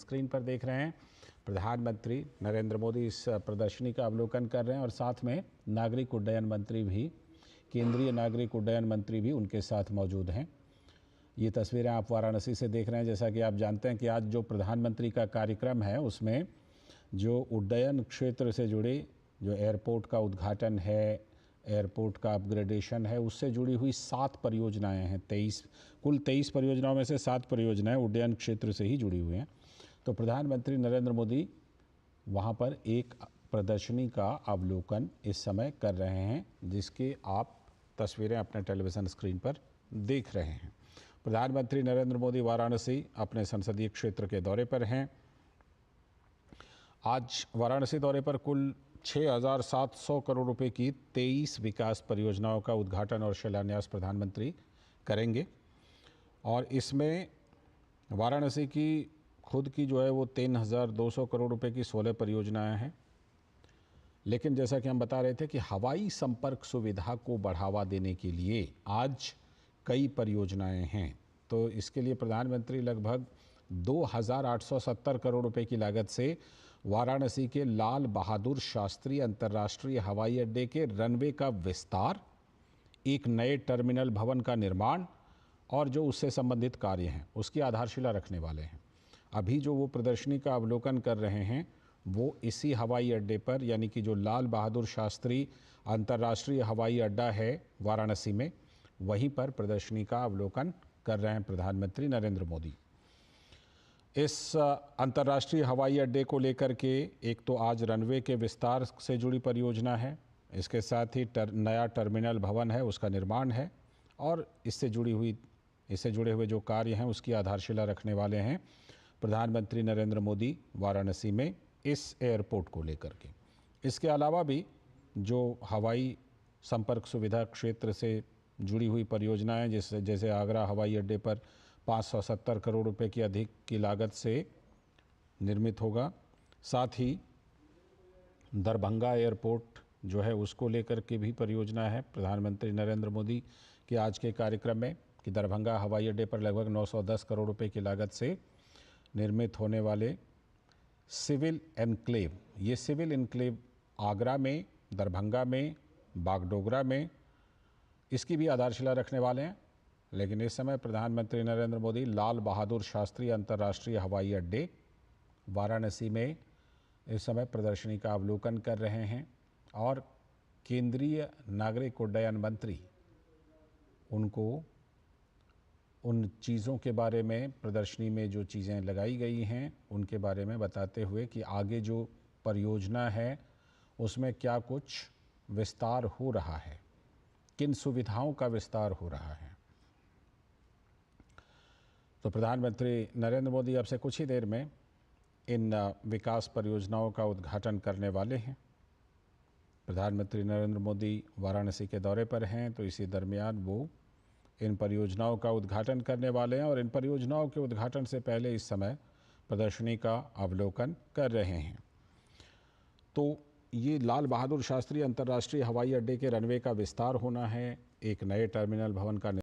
Screen पर देख रहे हैं। प्रधानमंत्री नरेंद्र मोदी इस प्रदर्शनी का अवलोकन कर रहे हैं और साथ में नागरिक उड्डयन मंत्री भी, केंद्रीय नागरिक उड्डयन मंत्री भी उनके साथ मौजूद हैं। ये तस्वीरें आप वाराणसी से देख रहे हैं। जैसा कि आप जानते हैं कि आज जो प्रधानमंत्री का कार्यक्रम है उसमें जो उड्डयन क्षेत्र से जुड़े जो एयरपोर्ट का उद्घाटन है, एयरपोर्ट का अपग्रेडेशन है, उससे जुड़ी हुई 7 परियोजनाएं हैं। कुल 23 परियोजनाओं में से 7 परियोजनाएं उड्डयन क्षेत्र से ही जुड़ी हुई हैं। तो प्रधानमंत्री नरेंद्र मोदी वहां पर एक प्रदर्शनी का अवलोकन इस समय कर रहे हैं, जिसकी आप तस्वीरें अपने टेलीविज़न स्क्रीन पर देख रहे हैं। प्रधानमंत्री नरेंद्र मोदी वाराणसी अपने संसदीय क्षेत्र के दौरे पर हैं। आज वाराणसी दौरे पर कुल 6,700 करोड़ रुपए की 23 विकास परियोजनाओं का उद्घाटन और शिलान्यास प्रधानमंत्री करेंगे। और इसमें वाराणसी की खुद की जो है वो 3,200 करोड़ रुपए की 16 परियोजनाएं हैं। लेकिन जैसा कि हम बता रहे थे कि हवाई संपर्क सुविधा को बढ़ावा देने के लिए आज कई परियोजनाएं हैं। तो इसके लिए प्रधानमंत्री लगभग 2,870 करोड़ रुपए की लागत से वाराणसी के लाल बहादुर शास्त्री अंतर्राष्ट्रीय हवाई अड्डे के रनवे का विस्तार, एक नए टर्मिनल भवन का निर्माण और जो उससे संबंधित कार्य हैं उसकी आधारशिला रखने वाले हैं। अभी जो वो प्रदर्शनी का अवलोकन कर रहे हैं वो इसी हवाई अड्डे पर, यानी कि जो लाल बहादुर शास्त्री अंतर्राष्ट्रीय हवाई अड्डा है वाराणसी में, वहीं पर प्रदर्शनी का अवलोकन कर रहे हैं प्रधानमंत्री नरेंद्र मोदी। इस अंतर्राष्ट्रीय हवाई अड्डे को लेकर के एक तो आज रनवे के विस्तार से जुड़ी परियोजना है, इसके साथ ही नया टर्मिनल भवन है उसका निर्माण है और इससे जुड़े हुए जो कार्य हैं उसकी आधारशिला रखने वाले हैं प्रधानमंत्री नरेंद्र मोदी वाराणसी में इस एयरपोर्ट को लेकर के। इसके अलावा भी जो हवाई संपर्क सुविधा क्षेत्र से जुड़ी हुई परियोजनाएं, जैसे आगरा हवाई अड्डे पर 570 करोड़ रुपए की अधिक की लागत से निर्मित होगा। साथ ही दरभंगा एयरपोर्ट जो है उसको लेकर के भी परियोजना है प्रधानमंत्री नरेंद्र मोदी के आज के कार्यक्रम में, कि दरभंगा हवाई अड्डे पर लगभग 910 करोड़ रुपए की लागत से निर्मित होने वाले सिविल एनक्लेव, ये सिविल एनक्लेव आगरा में, दरभंगा में, बागडोगरा में, इसकी भी आधारशिला रखने वाले हैं। लेकिन इस समय प्रधानमंत्री नरेंद्र मोदी लाल बहादुर शास्त्री अंतर्राष्ट्रीय हवाई अड्डे वाराणसी में इस समय प्रदर्शनी का अवलोकन कर रहे हैं और केंद्रीय नागरिक उड्डयन मंत्री उनको उन चीज़ों के बारे में, प्रदर्शनी में जो चीज़ें लगाई गई हैं उनके बारे में बताते हुए कि आगे जो परियोजना है उसमें क्या कुछ विस्तार हो रहा है, किन सुविधाओं का विस्तार हो रहा है। तो प्रधानमंत्री नरेंद्र मोदी अब से कुछ ही देर में इन विकास परियोजनाओं का उद्घाटन करने वाले हैं। प्रधानमंत्री नरेंद्र मोदी वाराणसी के दौरे पर हैं, तो इसी दरमियान वो इन परियोजनाओं का उद्घाटन करने वाले हैं और इन परियोजनाओं के उद्घाटन से पहले इस समय प्रदर्शनी का अवलोकन कर रहे हैं। तो ये लाल बहादुर शास्त्री अंतर्राष्ट्रीय हवाई अड्डे के रनवे का विस्तार होना है, एक नए टर्मिनल भवन का